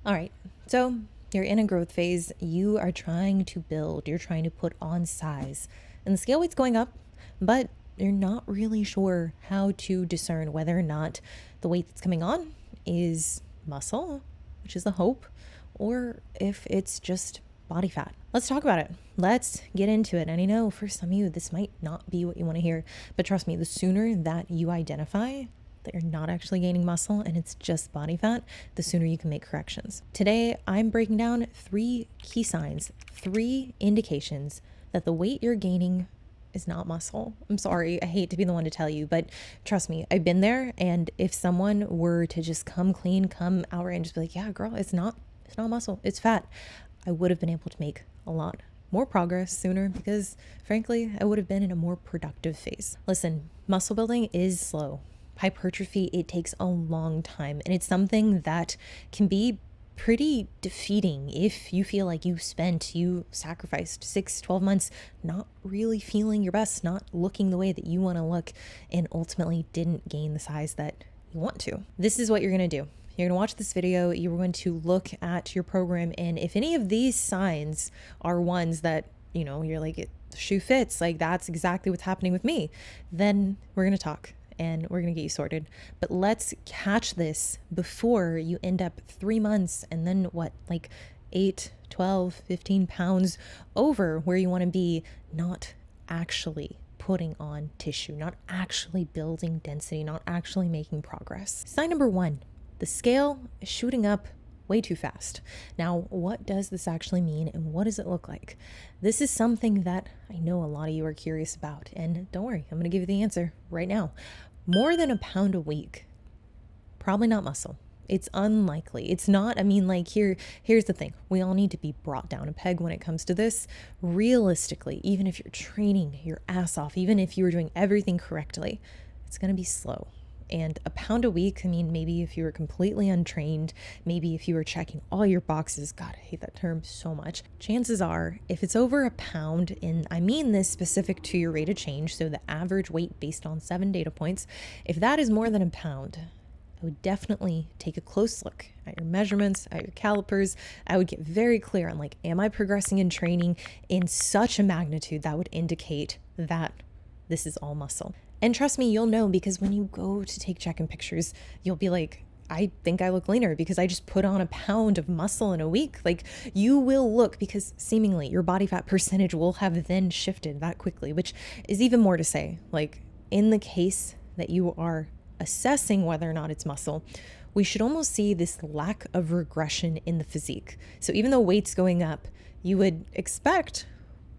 All right, so you're in a growth phase. You are trying to build, you're trying to put on size, and the scale weight's going up, but you're not really sure how to discern whether or not the weight that's coming on is muscle, which is the hope, or if it's just body fat. Let's talk about it. Let's get into it. And I know for some of you, this might not be what you want to hear, but trust me, the sooner that you identify that you're not actually gaining muscle and it's just body fat, the sooner you can make corrections. Today, I'm breaking down 3 key signs, 3 indications that the weight you're gaining is not muscle. I'm sorry, I hate to be the one to tell you, but trust me, I've been there. And if someone were to just come clean, come outright and just be like, yeah, girl, it's not muscle, it's fat, I would have been able to make a lot more progress sooner because frankly, I would have been in a more productive phase. Listen, muscle building is slow. Hypertrophy, it takes a long time, and it's something that can be pretty defeating if you feel like you sacrificed 6-12 months not really feeling your best, not looking the way that you want to look, and ultimately didn't gain the size that you want to. This is what you're going to do. You're going to watch this video, you're going to look at your program, and if any of these signs are ones that, you're like, the shoe fits, like that's exactly what's happening with me, then we're going to talk and we're going to get you sorted. But let's catch this before you end up 3 months and then 8, 12, 15 pounds over where you want to be, not actually putting on tissue, not actually building density, not actually making progress. Sign number 1, the scale is shooting up way too fast. Now, what does this actually mean and what does it look like? This is something that I know a lot of you are curious about, and don't worry, I'm going to give you the answer right now. More than a pound a week, probably not muscle. It's unlikely. It's not, here's the thing. We all need to be brought down a peg when it comes to this. Realistically, even if you're training your ass off, even if you're doing everything correctly, it's going to be slow. And a pound a week, maybe if you were completely untrained, maybe if you were checking all your boxes, God, I hate that term so much. Chances are, if it's over a pound, and I mean this specific to your rate of change, so the average weight based on 7 data points, if that is more than a pound, I would definitely take a close look at your measurements, at your calipers. I would get very clear on am I progressing in training in such a magnitude that would indicate that this is all muscle. And trust me, you'll know, because when you go to take check-in pictures, you'll be like, I think I look leaner because I just put on a pound of muscle in a week. You will look, because seemingly your body fat percentage will have then shifted that quickly, which is even more to say. In the case that you are assessing whether or not it's muscle, we should almost see this lack of regression in the physique. So even though weight's going up, you would expect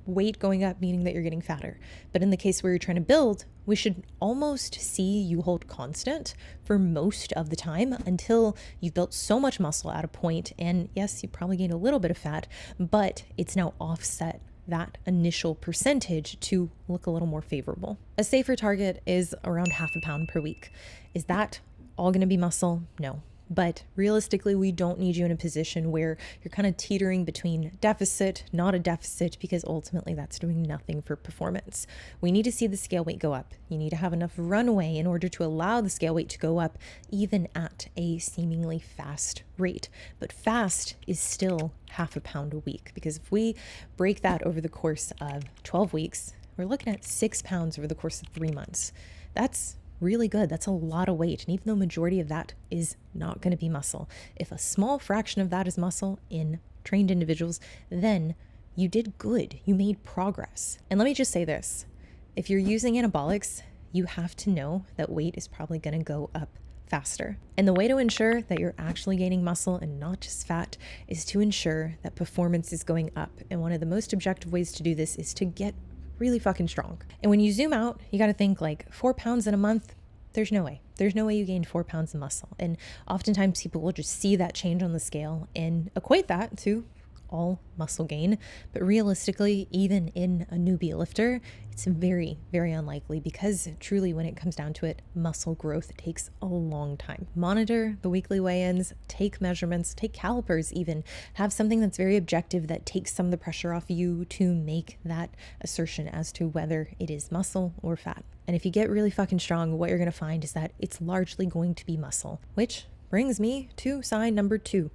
weight going up, meaning that you're getting fatter. But in the case where you're trying to build, we should almost see you hold constant for most of the time until you've built so much muscle at a point, and yes, you probably gained a little bit of fat, but it's now offset that initial percentage to look a little more favorable. A safer target is around half a pound per week. Is that all going to be muscle? No. But realistically, we don't need you in a position where you're kind of teetering between deficit, not a deficit, because ultimately that's doing nothing for performance. We need to see the scale weight go up. You need to have enough runway in order to allow the scale weight to go up, even at a seemingly fast rate. But fast is still half a pound a week, because if we break that over the course of 12 weeks, we're looking at 6 pounds over the course of 3 months. That's really good. That's a lot of weight. And even though majority of that is not going to be muscle, if a small fraction of that is muscle in trained individuals, then you did good. You made progress. And let me just say this. If you're using anabolics, you have to know that weight is probably going to go up faster. And the way to ensure that you're actually gaining muscle and not just fat is to ensure that performance is going up. And one of the most objective ways to do this is to get really fucking strong. And when you zoom out, you got to think 4 pounds in a month. There's no way. There's no way you gained 4 pounds of muscle. And oftentimes people will just see that change on the scale and equate that to all muscle gain. But realistically, even in a newbie lifter, it's very, very unlikely, because truly when it comes down to it, muscle growth takes a long time. Monitor the weekly weigh-ins, take measurements, take calipers even. Have something that's very objective that takes some of the pressure off you to make that assertion as to whether it is muscle or fat. And if you get really fucking strong, what you're going to find is that it's largely going to be muscle, which brings me to sign number 2.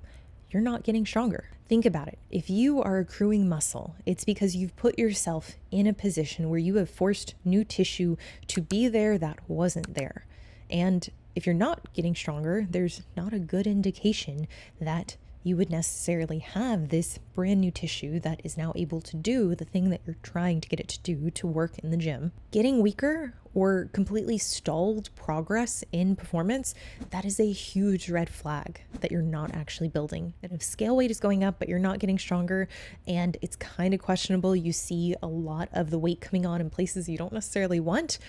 you're not getting stronger. Think about it. If you are accruing muscle, it's because you've put yourself in a position where you have forced new tissue to be there that wasn't there. And if you're not getting stronger, there's not a good indication that you would necessarily have this brand new tissue that is now able to do the thing that you're trying to get it to do, to work in the gym. Getting weaker or completely stalled progress in performance, that is a huge red flag that you're not actually building. And if scale weight is going up, but you're not getting stronger, and it's kind of questionable, you see a lot of the weight coming on in places you don't necessarily want,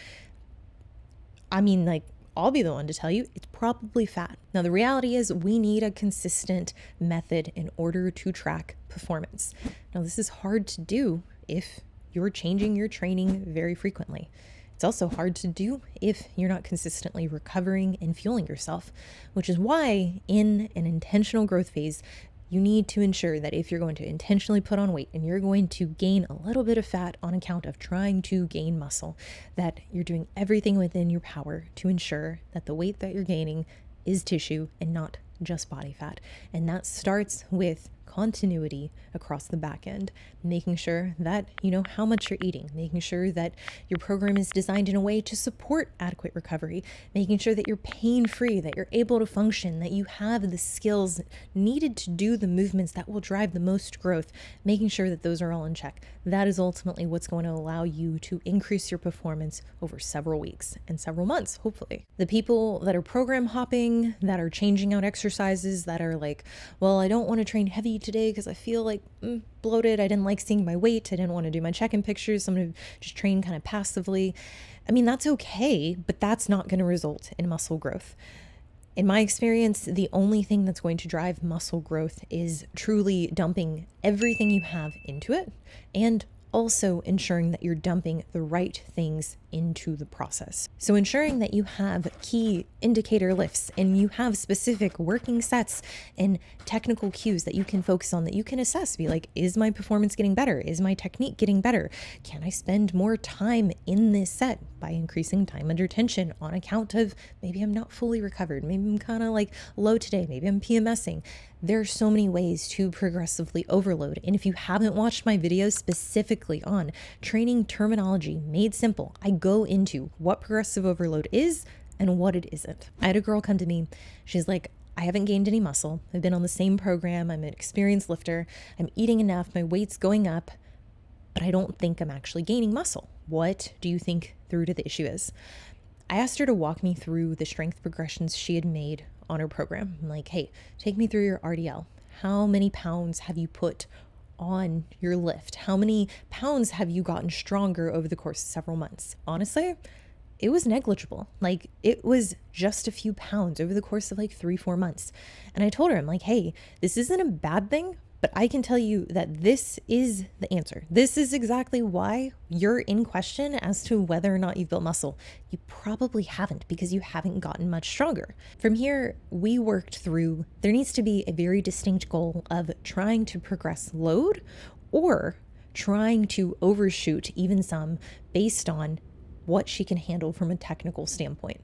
I'll be the one to tell you it's probably fat. Now, the reality is we need a consistent method in order to track performance. Now, this is hard to do if you're changing your training very frequently. It's also hard to do if you're not consistently recovering and fueling yourself, which is why in an intentional growth phase, you need to ensure that if you're going to intentionally put on weight and you're going to gain a little bit of fat on account of trying to gain muscle, that you're doing everything within your power to ensure that the weight that you're gaining is tissue and not just body fat. And that starts with continuity across the back end, making sure that you know how much you're eating, making sure that your program is designed in a way to support adequate recovery, making sure that you're pain-free, that you're able to function, that you have the skills needed to do the movements that will drive the most growth, making sure that those are all in check. That is ultimately what's going to allow you to increase your performance over several weeks and several months, hopefully. The people that are program hopping, that are changing out exercises, that are like, well, I don't want to train heavy today because I feel like bloated. I didn't like seeing my weight. I didn't want to do my check-in pictures. So I'm going to just train kind of passively. That's okay, but that's not going to result in muscle growth. In my experience, the only thing that's going to drive muscle growth is truly dumping everything you have into it, and also ensuring that you're dumping the right things into the process. So ensuring that you have key indicator lifts and you have specific working sets and technical cues that you can focus on, that you can assess, be like, is my performance getting better? Is my technique getting better? Can I spend more time in this set by increasing time under tension on account of maybe I'm not fully recovered, maybe I'm kind of like low today, maybe I'm PMSing. There are so many ways to progressively overload. And if you haven't watched my videos specifically on training terminology made simple, I go into what progressive overload is and what it isn't. I had a girl come to me. She's like, I haven't gained any muscle. I've been on the same program. I'm an experienced lifter. I'm eating enough. My weight's going up, but I don't think I'm actually gaining muscle. What do you think the root of the issue is? I asked her to walk me through the strength progressions she had made on her program. I'm like, hey, take me through your RDL. How many pounds have you put on your lift? How many pounds have you gotten stronger over the course of several months? Honestly, it was negligible. Like, it was just a few pounds over the course of 3-4 months. And I told her, I'm like, hey, this isn't a bad thing, but I can tell you that this is the answer. This is exactly why you're in question as to whether or not you've built muscle. You probably haven't, because you haven't gotten much stronger. From here, we worked through, there needs to be a very distinct goal of trying to progress load or trying to overshoot even some based on what she can handle from a technical standpoint.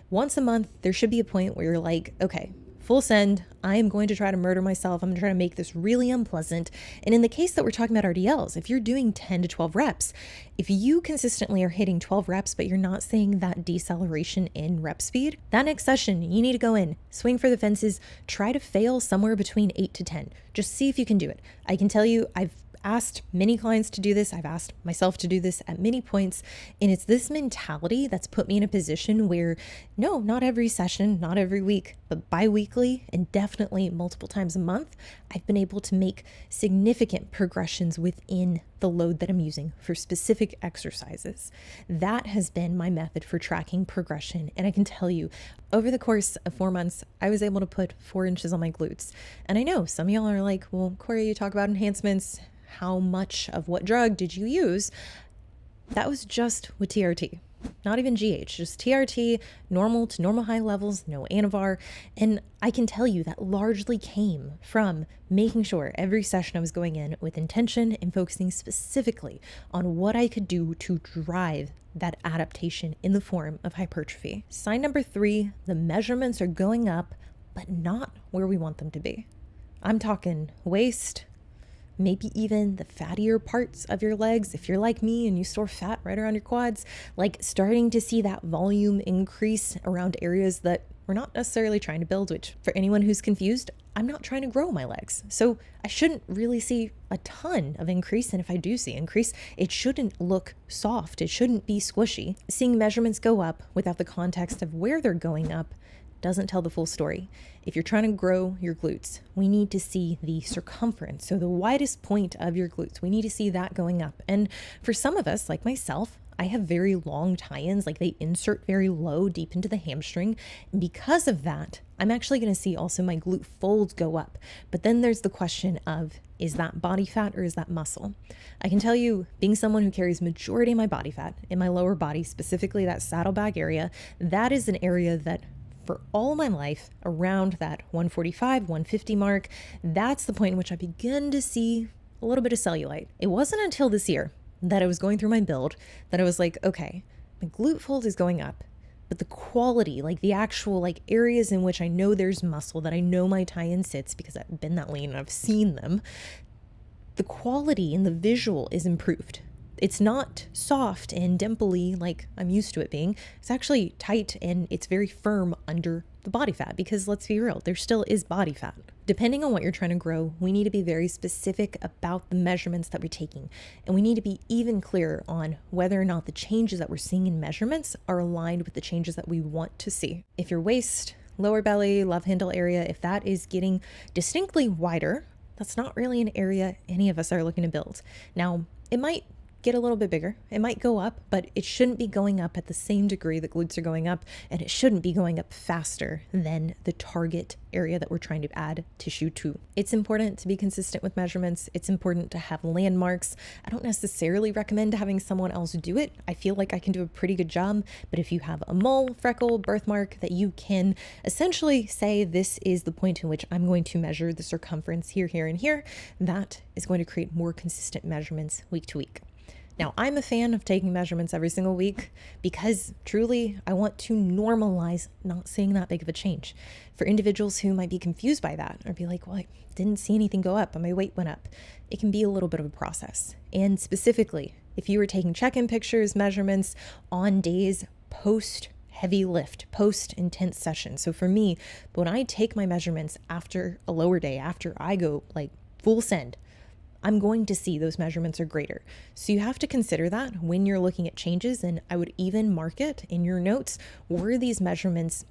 Once a month, there should be a point where you're like, okay, full send, I am going to try to murder myself. I'm going to try to make this really unpleasant. And in the case that we're talking about RDLs, if you're doing 10 to 12 reps, if you consistently are hitting 12 reps, but you're not seeing that deceleration in rep speed, that next session, you need to go in, swing for the fences, try to fail somewhere between 8 to 10. Just see if you can do it. I can tell you, I've asked many clients to do this. I've asked myself to do this at many points. And it's this mentality that's put me in a position where, no, not every session, not every week, but bi-weekly and definitely multiple times a month, I've been able to make significant progressions within the load that I'm using for specific exercises. That has been my method for tracking progression. And I can tell you, over the course of 4 months, I was able to put 4 inches on my glutes. And I know some of y'all are like, well, Corey, you talk about enhancements. How much of what drug did you use? That was just with TRT, not even GH, just TRT, normal to normal high levels, no Anavar. And I can tell you that largely came from making sure every session I was going in with intention and focusing specifically on what I could do to drive that adaptation in the form of hypertrophy. Sign number 3, the measurements are going up, but not where we want them to be. I'm talking waist, maybe even the fattier parts of your legs. If you're like me and you store fat right around your quads, like starting to see that volume increase around areas that we're not necessarily trying to build, which for anyone who's confused, I'm not trying to grow my legs. So I shouldn't really see a ton of increase. And if I do see increase, it shouldn't look soft. It shouldn't be squishy. Seeing measurements go up without the context of where they're going up doesn't tell the full story. If you're trying to grow your glutes, we need to see the circumference. So the widest point of your glutes, we need to see that going up. And for some of us, like myself, I have very long tie-ins, like they insert very low deep into the hamstring. And because of that, I'm actually going to see also my glute folds go up. But then there's the question of, is that body fat or is that muscle? I can tell you, being someone who carries majority of my body fat in my lower body, specifically that saddlebag area, that is an area that for all my life, around that 145, 150 mark, that's the point in which I begin to see a little bit of cellulite. It wasn't until this year that I was going through my build that I was like, okay, my glute fold is going up, but the quality, like the actual like areas in which I know there's muscle, that I know my tie-in sits because I've been that lean and I've seen them, the quality and the visual is improved. It's not soft and dimply like I'm used to it being. It's actually tight and it's very firm under the body fat because let's be real, there still is body fat. Depending on what you're trying to grow, we need to be very specific about the measurements that we're taking. And we need to be even clearer on whether or not the changes that we're seeing in measurements are aligned with the changes that we want to see. If your waist, lower belly, love handle area, if that is getting distinctly wider, that's not really an area any of us are looking to build. Now, it might get a little bit bigger. It might go up, but it shouldn't be going up at the same degree that glutes are going up, and it shouldn't be going up faster than the target area that we're trying to add tissue to. It's important to be consistent with measurements. It's important to have landmarks. I don't necessarily recommend having someone else do it. I feel like I can do a pretty good job, but if you have a mole, freckle, birthmark that you can essentially say this is the point in which I'm going to measure the circumference here, here, and here, that is going to create more consistent measurements week to week. Now, I'm a fan of taking measurements every single week because truly I want to normalize not seeing that big of a change. For individuals who might be confused by that or be like, well, I didn't see anything go up, but my weight went up. It can be a little bit of a process. And specifically, if you were taking check-in pictures, measurements on days post heavy lift, post intense session. So for me, when I take my measurements after a lower day, after I go like full send, I'm going to see those measurements are greater. So you have to consider that when you're looking at changes, and I would even mark it in your notes. Were these measurements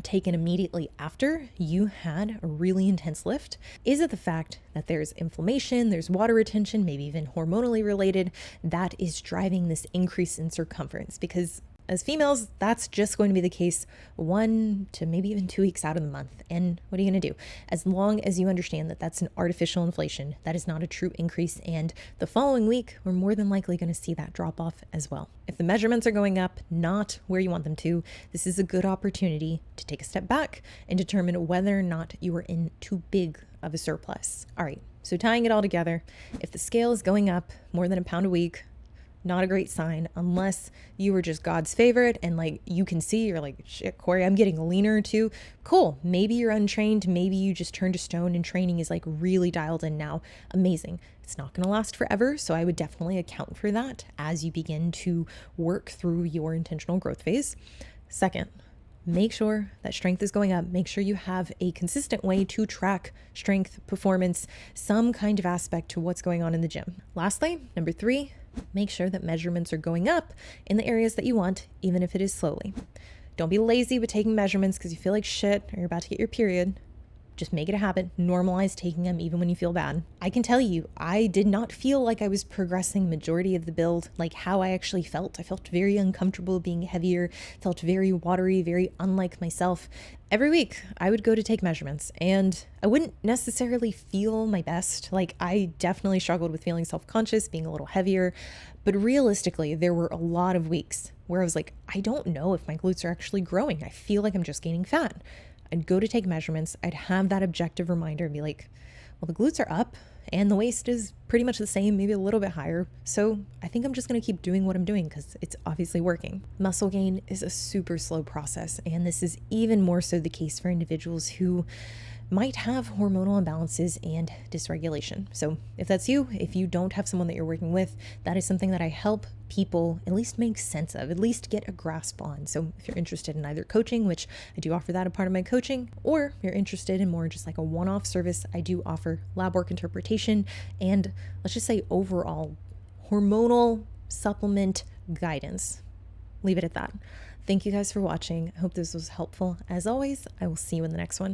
taken immediately after you had a really intense lift? Is it the fact that there's inflammation, there's water retention, maybe even hormonally related, that is driving this increase in circumference? Because as females, that's just going to be the case 1 to maybe even 2 weeks out of the month. And what are you going to do? As long as you understand that that's an artificial inflation, that is not a true increase. And the following week, we're more than likely going to see that drop off as well. If the measurements are going up, not where you want them to, this is a good opportunity to take a step back and determine whether or not you are in too big of a surplus. All right, so tying it all together, if the scale is going up more than a pound a week, not a great sign unless you were just God's favorite and like you can see you're like, shit, Corey, I'm getting leaner too. Cool. Maybe you're untrained. Maybe you just turned to stone and training is like really dialed in now. Amazing. It's not going to last forever. So I would definitely account for that as you begin to work through your intentional growth phase. Second, make sure that strength is going up. Make sure you have a consistent way to track strength, performance, some kind of aspect to what's going on in the gym. Lastly, number 3, make sure that measurements are going up in the areas that you want, even if it is slowly. Don't be lazy with taking measurements because you feel like shit or you're about to get your period. Just make it a habit. Normalize taking them even when you feel bad. I can tell you, I did not feel like I was progressing majority of the build, like how I actually felt. I felt very uncomfortable being heavier, felt very watery, very unlike myself. Every week I would go to take measurements and I wouldn't necessarily feel my best. Like I definitely struggled with feeling self-conscious, being a little heavier, but realistically there were a lot of weeks where I was like, I don't know if my glutes are actually growing. I feel like I'm just gaining fat. I'd go to take measurements. I'd have that objective reminder and be like, well, the glutes are up and the waist is pretty much the same, maybe a little bit higher. So I think I'm just going to keep doing what I'm doing because it's obviously working. Muscle gain is a super slow process. And this is even more so the case for individuals who might have hormonal imbalances and dysregulation. So if that's you, if you don't have someone that you're working with, that is something that I help people at least make sense of, at least get a grasp on. So if you're interested in either coaching, which I do offer that a part of my coaching, or you're interested in more just like a one-off service, I do offer lab work interpretation and let's just say overall hormonal supplement guidance. Leave it at that. Thank you guys for watching. I hope this was helpful. As always, I will see you in the next one.